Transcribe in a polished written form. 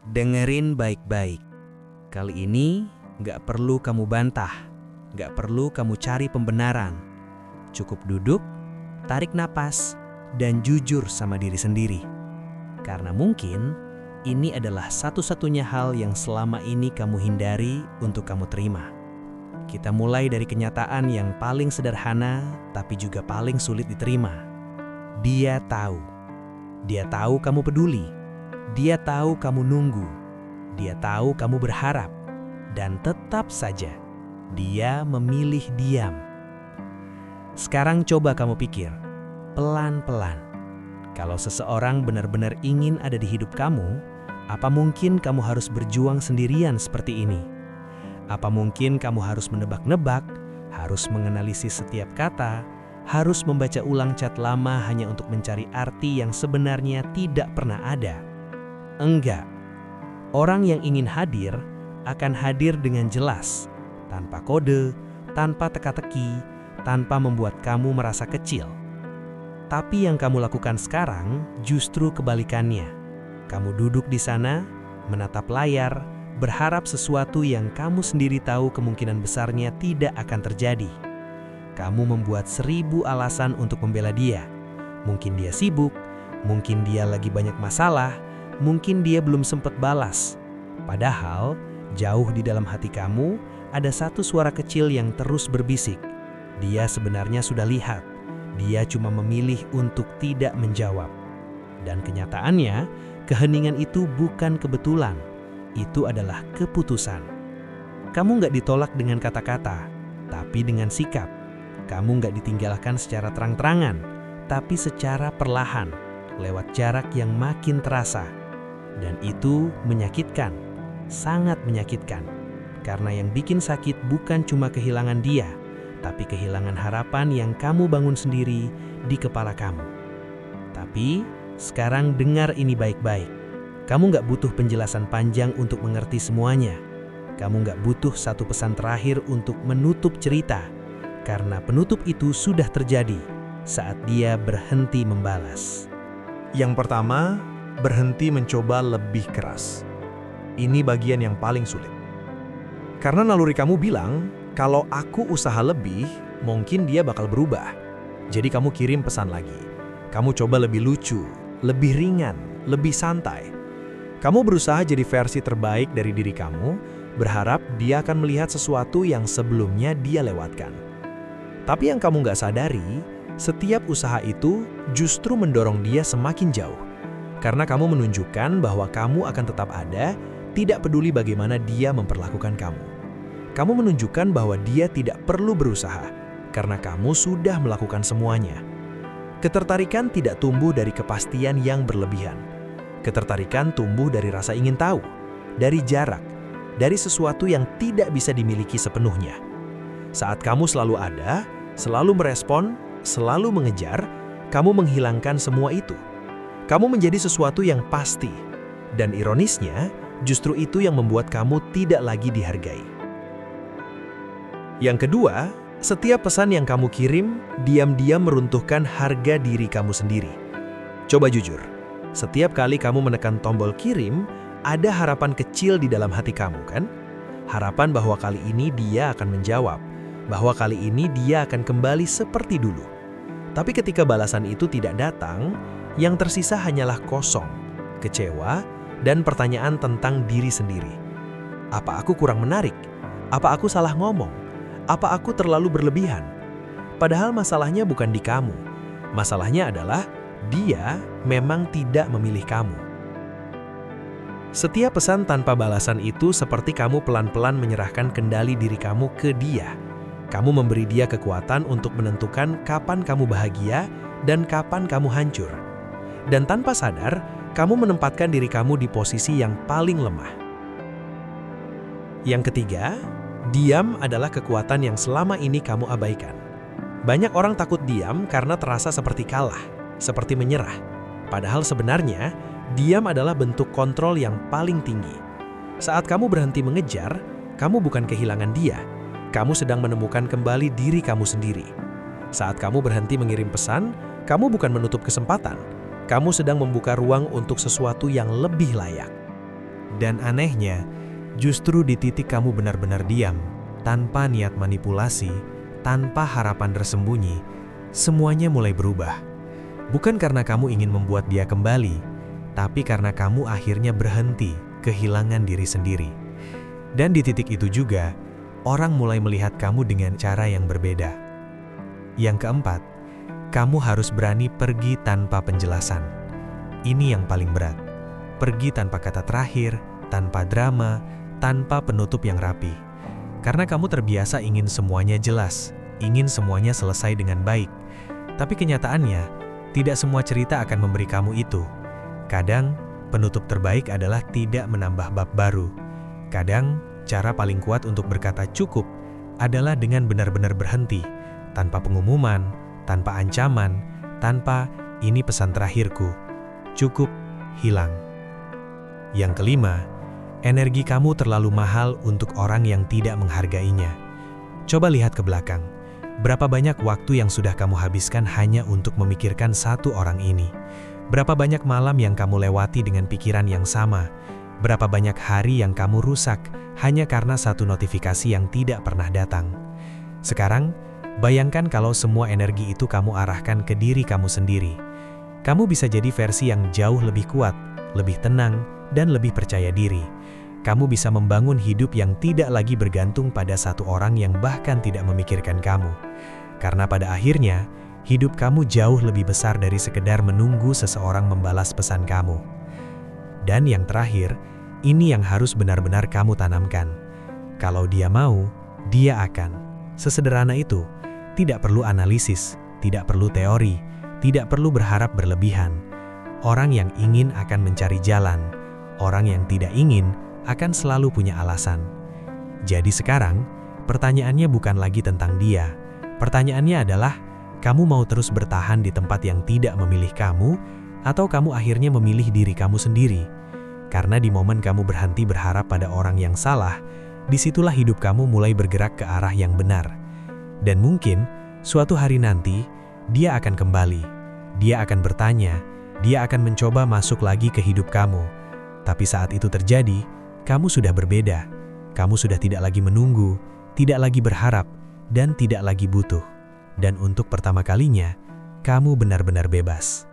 Dengerin baik-baik. Kali ini nggak perlu kamu bantah, nggak perlu kamu cari pembenaran. Cukup duduk, tarik napas, dan jujur sama diri sendiri. Karena mungkin ini adalah satu-satunya hal yang selama ini kamu hindari untuk kamu terima. Kita mulai dari kenyataan yang paling sederhana tapi juga paling sulit diterima. Dia tahu. Dia tahu kamu peduli. Dia tahu kamu nunggu, dia tahu kamu berharap, dan tetap saja dia memilih diam. Sekarang coba kamu pikir, pelan-pelan. Kalau seseorang benar-benar ingin ada di hidup kamu, apa mungkin kamu harus berjuang sendirian seperti ini? Apa mungkin kamu harus menebak-nebak, harus menganalisis setiap kata, harus membaca ulang chat lama hanya untuk mencari arti yang sebenarnya tidak pernah ada? Enggak. Orang yang ingin hadir akan hadir dengan jelas, tanpa kode, tanpa teka-teki, tanpa membuat kamu merasa kecil. Tapi yang kamu lakukan sekarang justru kebalikannya. Kamu duduk di sana, menatap layar, berharap sesuatu yang kamu sendiri tahu kemungkinan besarnya tidak akan terjadi. Kamu membuat 1000 alasan untuk membela dia. Mungkin dia sibuk, mungkin dia lagi banyak masalah, mungkin dia belum sempat balas. Padahal, jauh di dalam hati kamu, ada satu suara kecil yang terus berbisik. Dia sebenarnya sudah lihat. Dia cuma memilih untuk tidak menjawab. Dan kenyataannya, keheningan itu bukan kebetulan. Itu adalah keputusan. Kamu nggak ditolak dengan kata-kata, tapi dengan sikap. Kamu nggak ditinggalkan secara terang-terangan, tapi secara perlahan, lewat jarak yang makin terasa. Dan itu menyakitkan, sangat menyakitkan. Karena yang bikin sakit bukan cuma kehilangan dia, tapi kehilangan harapan yang kamu bangun sendiri di kepala kamu. Tapi, sekarang dengar ini baik-baik. Kamu nggak butuh penjelasan panjang untuk mengerti semuanya. Kamu nggak butuh satu pesan terakhir untuk menutup cerita. Karena penutup itu sudah terjadi saat dia berhenti membalas. Yang pertama, berhenti mencoba lebih keras. Ini bagian yang paling sulit. Karena naluri kamu bilang, kalau aku usaha lebih, mungkin dia bakal berubah. Jadi kamu kirim pesan lagi. Kamu coba lebih lucu, lebih ringan, lebih santai. Kamu berusaha jadi versi terbaik dari diri kamu, berharap dia akan melihat sesuatu yang sebelumnya dia lewatkan. Tapi yang kamu nggak sadari, setiap usaha itu justru mendorong dia semakin jauh. Karena kamu menunjukkan bahwa kamu akan tetap ada, tidak peduli bagaimana dia memperlakukan kamu. Kamu menunjukkan bahwa dia tidak perlu berusaha, karena kamu sudah melakukan semuanya. Ketertarikan tidak tumbuh dari kepastian yang berlebihan. Ketertarikan tumbuh dari rasa ingin tahu, dari jarak, dari sesuatu yang tidak bisa dimiliki sepenuhnya. Saat kamu selalu ada, selalu merespon, selalu mengejar, kamu menghilangkan semua itu. Kamu menjadi sesuatu yang pasti, dan ironisnya, justru itu yang membuat kamu tidak lagi dihargai. Yang kedua, setiap pesan yang kamu kirim, diam-diam meruntuhkan harga diri kamu sendiri. Coba jujur, setiap kali kamu menekan tombol kirim, ada harapan kecil di dalam hati kamu, kan? Harapan bahwa kali ini dia akan menjawab, bahwa kali ini dia akan kembali seperti dulu. Tapi ketika balasan itu tidak datang, yang tersisa hanyalah kosong, kecewa, dan pertanyaan tentang diri sendiri. Apa aku kurang menarik? Apa aku salah ngomong? Apa aku terlalu berlebihan? Padahal masalahnya bukan di kamu. Masalahnya adalah dia memang tidak memilih kamu. Setiap pesan tanpa balasan itu seperti kamu pelan-pelan menyerahkan kendali diri kamu ke dia. Kamu memberi dia kekuatan untuk menentukan kapan kamu bahagia dan kapan kamu hancur. Dan tanpa sadar, kamu menempatkan diri kamu di posisi yang paling lemah. Yang ketiga, diam adalah kekuatan yang selama ini kamu abaikan. Banyak orang takut diam karena terasa seperti kalah, seperti menyerah. Padahal sebenarnya, diam adalah bentuk kontrol yang paling tinggi. Saat kamu berhenti mengejar, kamu bukan kehilangan dia. Kamu sedang menemukan kembali diri kamu sendiri. Saat kamu berhenti mengirim pesan, kamu bukan menutup kesempatan. Kamu sedang membuka ruang untuk sesuatu yang lebih layak. Dan anehnya, justru di titik kamu benar-benar diam, tanpa niat manipulasi, tanpa harapan tersembunyi, semuanya mulai berubah. Bukan karena kamu ingin membuat dia kembali, tapi karena kamu akhirnya berhenti, kehilangan diri sendiri. Dan di titik itu juga, orang mulai melihat kamu dengan cara yang berbeda. Yang keempat, kamu harus berani pergi tanpa penjelasan. Ini yang paling berat. Pergi tanpa kata terakhir, tanpa drama, tanpa penutup yang rapi. Karena kamu terbiasa ingin semuanya jelas, ingin semuanya selesai dengan baik. Tapi kenyataannya, tidak semua cerita akan memberi kamu itu. Kadang, penutup terbaik adalah tidak menambah bab baru. Kadang, cara paling kuat untuk berkata cukup adalah dengan benar-benar berhenti, tanpa pengumuman, tanpa ancaman, tanpa ini pesan terakhirku. Cukup, hilang. Yang kelima, energi kamu terlalu mahal untuk orang yang tidak menghargainya. Coba lihat ke belakang. Berapa banyak waktu yang sudah kamu habiskan hanya untuk memikirkan satu orang ini? Berapa banyak malam yang kamu lewati dengan pikiran yang sama? Berapa banyak hari yang kamu rusak hanya karena satu notifikasi yang tidak pernah datang? Sekarang, bayangkan kalau semua energi itu kamu arahkan ke diri kamu sendiri. Kamu bisa jadi versi yang jauh lebih kuat, lebih tenang, dan lebih percaya diri. Kamu bisa membangun hidup yang tidak lagi bergantung pada satu orang yang bahkan tidak memikirkan kamu. Karena pada akhirnya, hidup kamu jauh lebih besar dari sekedar menunggu seseorang membalas pesan kamu. Dan yang terakhir, ini yang harus benar-benar kamu tanamkan. Kalau dia mau, dia akan. Sesederhana itu, tidak perlu analisis, tidak perlu teori, tidak perlu berharap berlebihan. Orang yang ingin akan mencari jalan. Orang yang tidak ingin akan selalu punya alasan. Jadi sekarang, pertanyaannya bukan lagi tentang dia. Pertanyaannya adalah, kamu mau terus bertahan di tempat yang tidak memilih kamu, atau kamu akhirnya memilih diri kamu sendiri? Karena di momen kamu berhenti berharap pada orang yang salah, disitulah hidup kamu mulai bergerak ke arah yang benar. Dan mungkin, suatu hari nanti, dia akan kembali. Dia akan bertanya, dia akan mencoba masuk lagi ke hidup kamu. Tapi saat itu terjadi, kamu sudah berbeda. Kamu sudah tidak lagi menunggu, tidak lagi berharap, dan tidak lagi butuh. Dan untuk pertama kalinya, kamu benar-benar bebas.